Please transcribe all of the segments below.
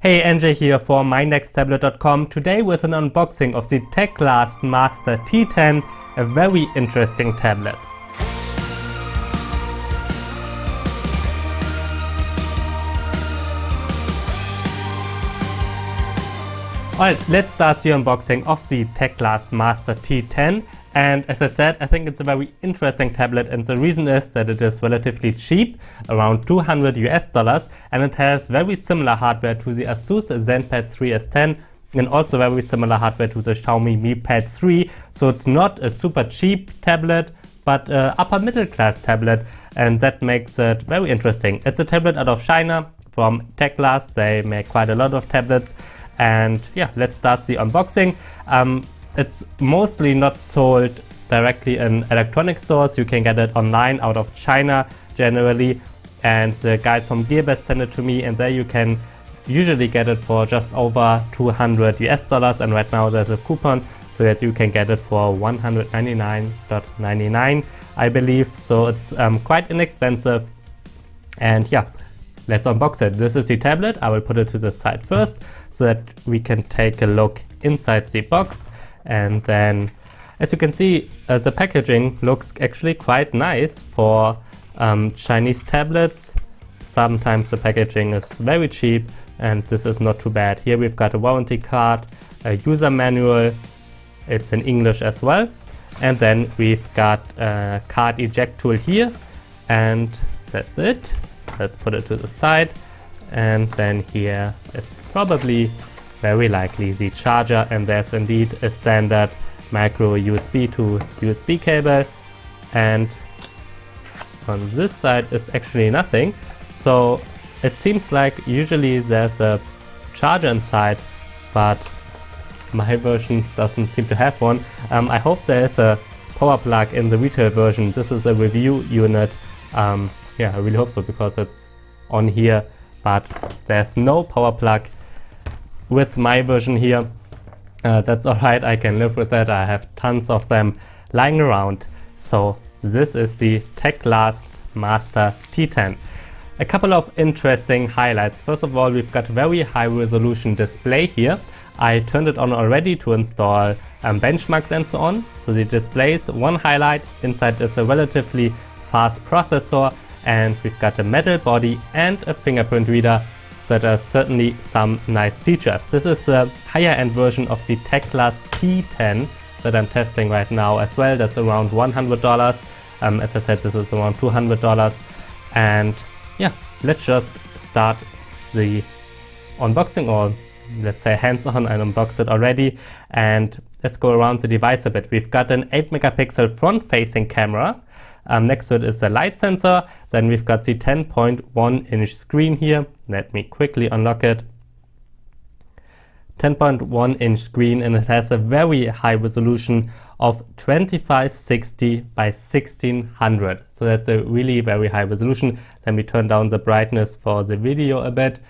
Hey, NJ here for mynexttablet.com, today with an unboxing of the Teclast Master T10, a very interesting tablet. Alright, let's start the unboxing of the Teclast Master T10. And as I said, I think it's a very interesting tablet, and the reason is that it is relatively cheap, around $200 and it has very similar hardware to the ASUS ZenPad 3S10 and also very similar hardware to the Xiaomi Mi Pad 3. So it's not a super cheap tablet, but an upper middle class tablet, and that makes it very interesting. It's a tablet out of China from Teclast. They make quite a lot of tablets. And yeah, let's start the unboxing. It's mostly not sold directly in electronic stores. You can get it online out of China generally, and the guys from Gearbest sent it to me, and there you can usually get it for just over $200, and right now there's a coupon so that you can get it for $199.99 I believe, so it's quite inexpensive. And yeah, let's unbox it. This is the tablet. I will put it to the side first so that we can take a look inside the box. And then, as you can see, the packaging looks actually quite nice for Chinese tablets. Sometimes the packaging is very cheap, and this is not too bad. Here we've got a warranty card, a user manual, it's in English as well. And then we've got a card eject tool here, and that's it. Let's put it to the side. And then here is probably very likely the charger, and there's indeed a standard micro USB to USB cable. And on this side is actually nothing, so it seems like usually there's a charger inside, but my version doesn't seem to have one. I hope there's a power plug in the retail version. This is a review unit. Yeah, I really hope so, because it's on here, but there's no power plug with my version here. That's alright, I can live with that. I have tons of them lying around. So this is the Teclast Master T10. A couple of interesting highlights. First of all, we've got a very high resolution display here. I turned it on already to install benchmarks and so on. So the display's one highlight. Inside is a relatively fast processor, and we've got a metal body and a fingerprint reader. So there's certainly some nice features. This is a higher end version of the Teclast T10 that I'm testing right now as well. That's around $100. As I said, this is around $200. And yeah, let's just start the unboxing, or let's say hands-on. I unboxed it already, and let's go around the device a bit. We've got an 8 megapixel front-facing camera. Next to it is a light sensor. Then we've got the 10.1 inch screen here. Let me quickly unlock it. 10.1 inch screen, and it has a very high resolution of 2560 by 1600. So that's a really very high resolution. Let me turn down the brightness for the video a bit.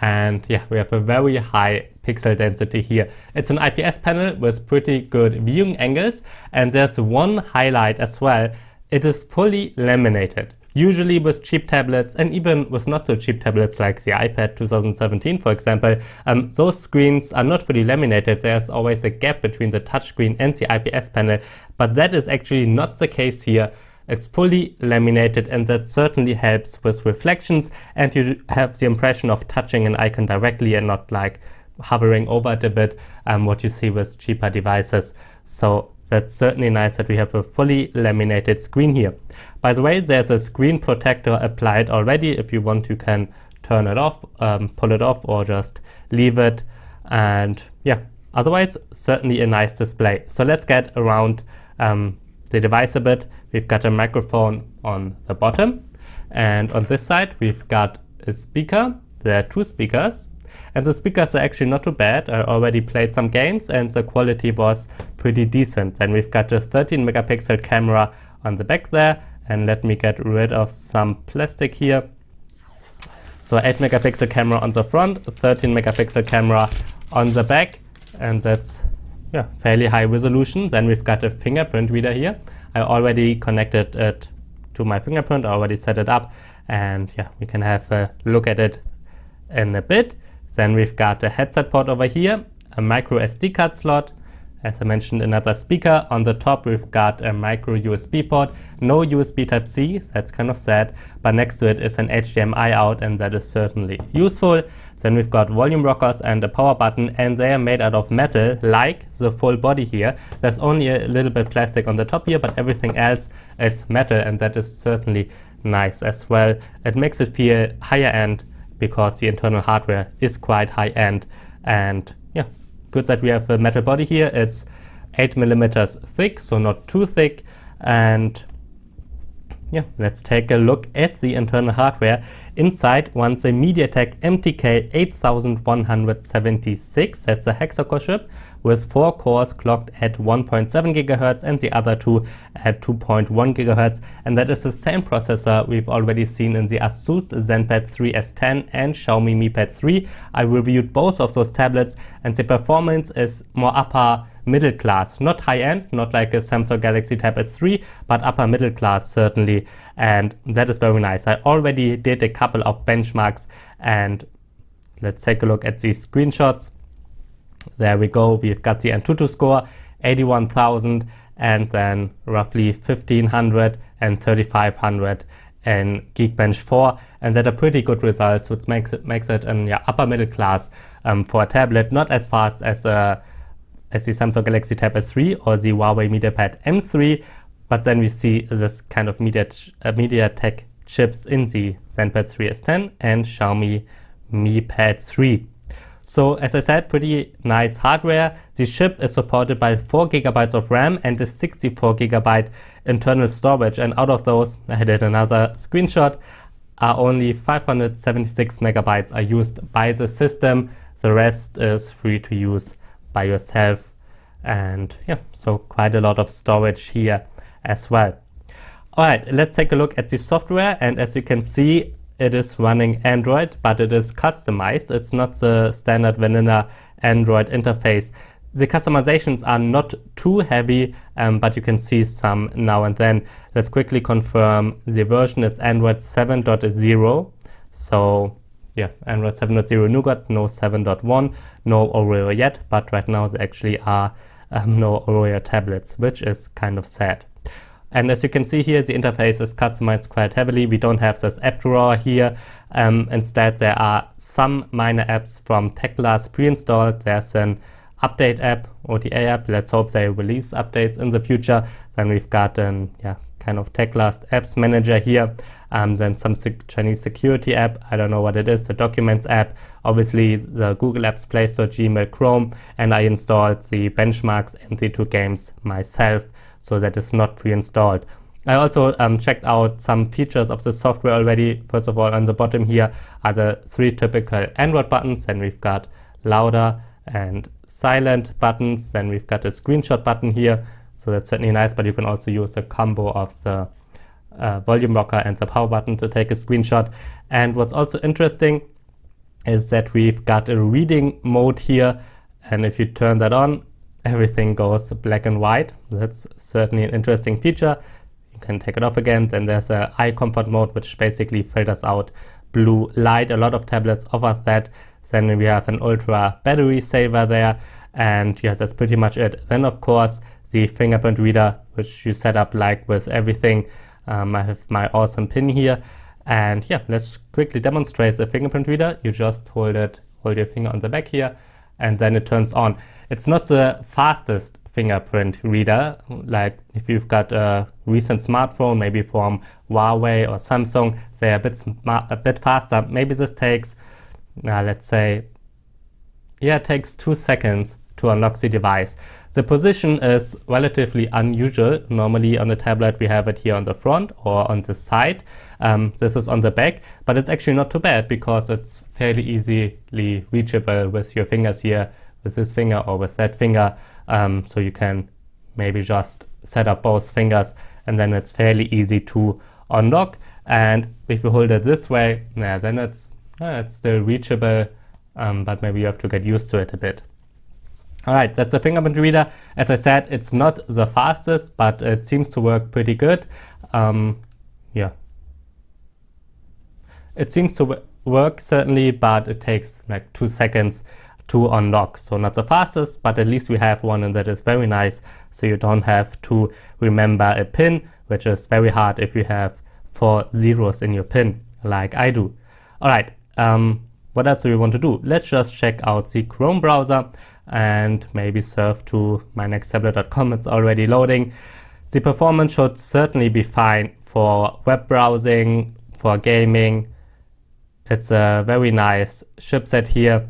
And yeah, we have a very high pixel density here. It's an IPS panel with pretty good viewing angles, and there's one highlight as well. It is fully laminated. Usually with cheap tablets, and even with not so cheap tablets like the iPad 2017 for example, those screens are not fully laminated. There's always a gap between the touchscreen and the IPS panel, but that is actually not the case here. It's fully laminated, and that certainly helps with reflections, and you have the impression of touching an icon directly and not like hovering over it a bit, what you see with cheaper devices. So that's certainly nice that we have a fully laminated screen here. By the way, there's a screen protector applied already. If you want, you can turn it off, pull it off, or just leave it. And yeah, otherwise, certainly a nice display. So let's get around the device a bit. We've got a microphone on the bottom, and on this side we've got a speaker. There are two speakers, and the speakers are actually not too bad. I already played some games, and the quality was pretty decent. Then we've got a 13 megapixel camera on the back there, and let me get rid of some plastic here. So 8 megapixel camera on the front, 13 megapixel camera on the back, and that's yeah, fairly high resolution. Then we've got a fingerprint reader here. I already connected it to my fingerprint, I already set it up, and yeah, we can have a look at it in a bit. Then we've got a headset port over here, a micro SD card slot, as I mentioned, another speaker. On the top we've got a micro USB port, no USB Type-C, that's kind of sad, but next to it is an HDMI out, and that is certainly useful. Then we've got volume rockers and a power button, and they are made out of metal, like the full body here. There's only a little bit plastic on the top here, but everything else is metal, and that is certainly nice as well. It makes it feel higher end because the internal hardware is quite high end, and yeah, good that we have a metal body here. It's 8mm thick, so not too thick. And yeah, let's take a look at the internal hardware. Inside runs a MediaTek MTK 8176, that's a hexa-core chip with 4 cores clocked at 1.7 GHz and the other 2 at 2.1 GHz. And that is the same processor we've already seen in the ASUS ZenPad 3S10 and Xiaomi Mi Pad 3. I reviewed both of those tablets, and the performance is more upper middle class, not high end, not like a Samsung Galaxy Tab S3, but upper middle class certainly, and that is very nice. I already did a couple of benchmarks, and let's take a look at these screenshots. There we go, we've got the Antutu score, 81,000, and then roughly 1,500 and 3,500 in Geekbench 4, and that are pretty good results, which makes it an upper middle class for a tablet, not as fast as the Samsung Galaxy Tab S3 or the Huawei MediaPad M3, but then we see this kind of MediaTek chips in the ZenPad 3S10 and Xiaomi Mi Pad 3. So as I said, pretty nice hardware. The chip is supported by 4 GB of RAM and a 64 GB internal storage, and out of those, I did another screenshot, only 576 megabytes are used by the system. The rest is free to use by yourself, and yeah, so quite a lot of storage here as well. Alright, let's take a look at the software, and as you can see, it is running Android, but it is customized. It's not the standard vanilla Android interface. The customizations are not too heavy, but you can see some now and then. Let's quickly confirm the version. It's Android 7.0. So yeah, Android 7.0 Nougat, no 7.1, no Oreo yet, but right now there actually are no Oreo tablets, which is kind of sad. And as you can see here, the interface is customized quite heavily. We don't have this app drawer here. Instead, there are some minor apps from Teclast pre-installed. There's an update app, OTA app. Let's hope they release updates in the future. Then we've got an kind of Teclast apps manager here. Then some Chinese security app. I don't know what it is. The Documents app. Obviously, the Google Apps, Play Store, Gmail, Chrome. And I installed the benchmarks and the 2 games myself, so that is not pre-installed. I also checked out some features of the software already. First of all, on the bottom here are the 3 typical Android buttons. Then we've got louder and silent buttons. Then we've got a screenshot button here. So that's certainly nice, but you can also use the combo of the volume rocker and the power button to take a screenshot. And what's also interesting is that we've got a reading mode here. And if you turn that on, everything goes black and white. That's certainly an interesting feature. You can take it off again. Then there's an eye comfort mode, which basically filters out blue light. A lot of tablets offer that. Then we have an ultra battery saver there. And yeah, that's pretty much it. Then of course, the fingerprint reader, which you set up like with everything. I have my awesome pin here. And yeah, let's quickly demonstrate the fingerprint reader. You just hold your finger on the back here, and then it turns on. It's not the fastest fingerprint reader, like if you've got a recent smartphone, maybe from Huawei or Samsung, they're a bit faster. Maybe this takes, let's say, it takes 2 seconds to unlock the device. The position is relatively unusual. Normally on a tablet we have it here on the front or on the side. This is on the back, but it's actually not too bad because it's fairly easily reachable with your fingers here, with this finger or with that finger. So you can maybe just set up both fingers, and then it's fairly easy to unlock. And if you hold it this way, then it's still reachable, but maybe you have to get used to it a bit. Alright, that's the fingerprint reader. As I said, it's not the fastest, but it seems to work pretty good. It seems to work certainly, but it takes like 2 seconds to unlock. So not the fastest, but at least we have one, and that is very nice. So you don't have to remember a pin, which is very hard if you have 4 zeros in your pin, like I do. Alright, what else do we want to do? Let's just check out the Chrome browser and maybe surf to mynexttablet.com. It's already loading. The performance should certainly be fine for web browsing, for gaming. It's a very nice chipset here,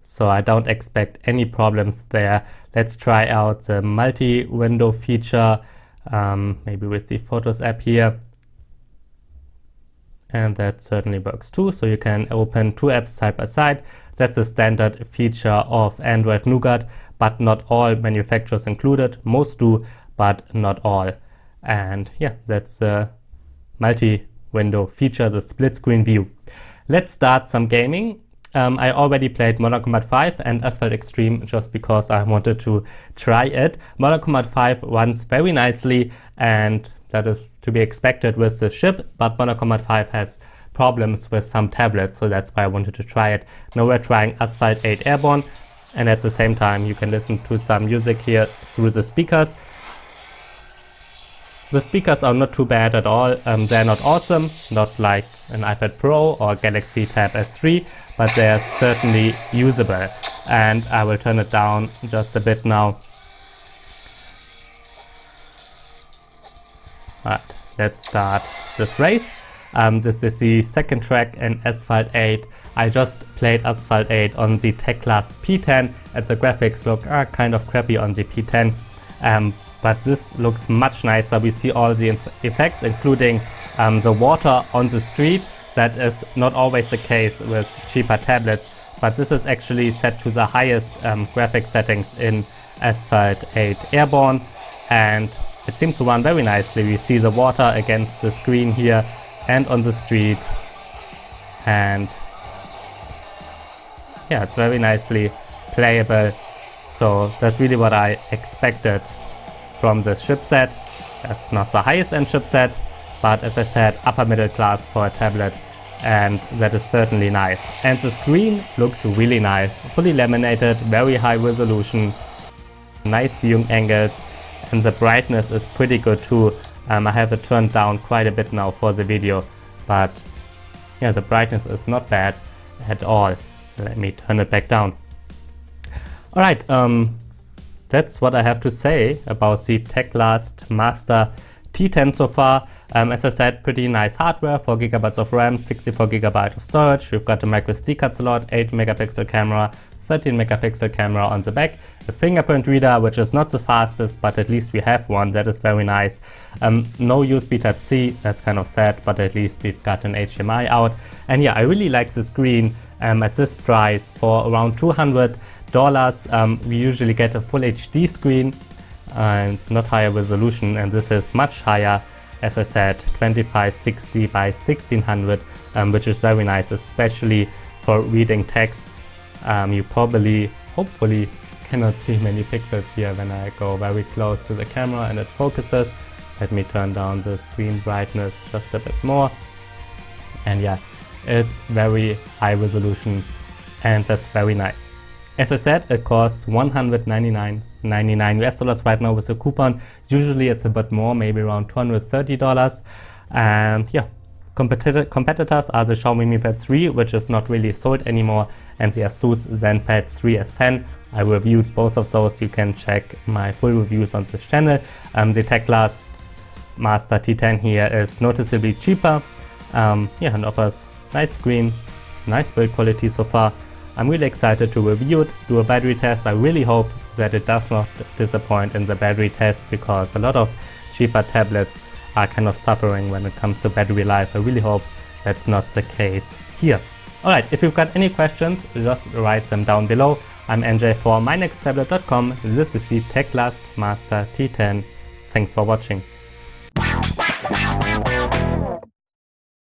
so I don't expect any problems there. Let's try out the multi-window feature, maybe with the Photos app here. And that certainly works too, so you can open 2 apps side by side. That's a standard feature of Android Nougat, but not all manufacturers included. Most do, but not all. And yeah, that's a multi-window feature, the split screen view. Let's start some gaming. I already played Mortal Kombat 5 and Asphalt Extreme just because I wanted to try it. Mortal Kombat 5 runs very nicely, and that is to be expected with the chip, but Mortal Kombat 5 has problems with some tablets, so that's why I wanted to try it. Now we're trying Asphalt 8 Airborne, and at the same time you can listen to some music here through the speakers. The speakers are not too bad at all. They're not awesome, not like an iPad Pro or Galaxy Tab S3, but they're certainly usable. And I will turn it down just a bit now. Alright, let's start this race. This is the second track in Asphalt 8. I just played Asphalt 8 on the Teclast P10, and the graphics look kind of crappy on the P10. But this looks much nicer. We see all the effects, including the water on the street. That is not always the case with cheaper tablets, but this is actually set to the highest graphics settings in Asphalt 8 Airborne, and it seems to run very nicely. We see the water against the screen here and on the street, and yeah, it's very nicely playable. So that's really what I expected from this chipset. That's not the highest end chipset, but as I said, upper middle class for a tablet, and that is certainly nice. And the screen looks really nice, fully laminated, very high resolution, nice viewing angles, and the brightness is pretty good too. I have it turned down quite a bit now for the video, but yeah, the brightness is not bad at all. Let me turn it back down. Alright, that's what I have to say about the Teclast Master T10 so far. As I said, pretty nice hardware, 4 GB of RAM, 64 GB of storage. We've got a micro SD card slot, 8 megapixel camera, 13 megapixel camera on the back, a fingerprint reader, which is not the fastest, but at least we have one. That is very nice. No USB Type-C, that's kind of sad, but at least we've got an HDMI out. And yeah, I really like the screen. At this price, for around $200, we usually get a full HD screen and not higher resolution, and this is much higher, as I said, 2560 by 1600, which is very nice, especially for reading text. You probably, hopefully, cannot see many pixels here when I go very close to the camera and it focuses. Let me turn down the screen brightness just a bit more. And yeah, it's very high resolution, and that's very nice. As I said, it costs $199.99 US right now with a coupon. Usually it's a bit more, maybe around $230. And yeah, competitors are the Xiaomi Mi Pad 3, which is not really sold anymore, and the ASUS ZenPad 3S10. I reviewed both of those. You can check my full reviews on this channel. The Teclast Master T10 here is noticeably cheaper. Yeah, and offers nice screen, nice build quality so far. I'm really excited to review it, do a battery test. I really hope that it does not disappoint in the battery test, because a lot of cheaper tablets are kind of suffering when it comes to battery life. I really hope that's not the case here. Alright, if you've got any questions, just write them down below. I'm NJ for mynexttablet.com. This is the Teclast Master T10. Thanks for watching.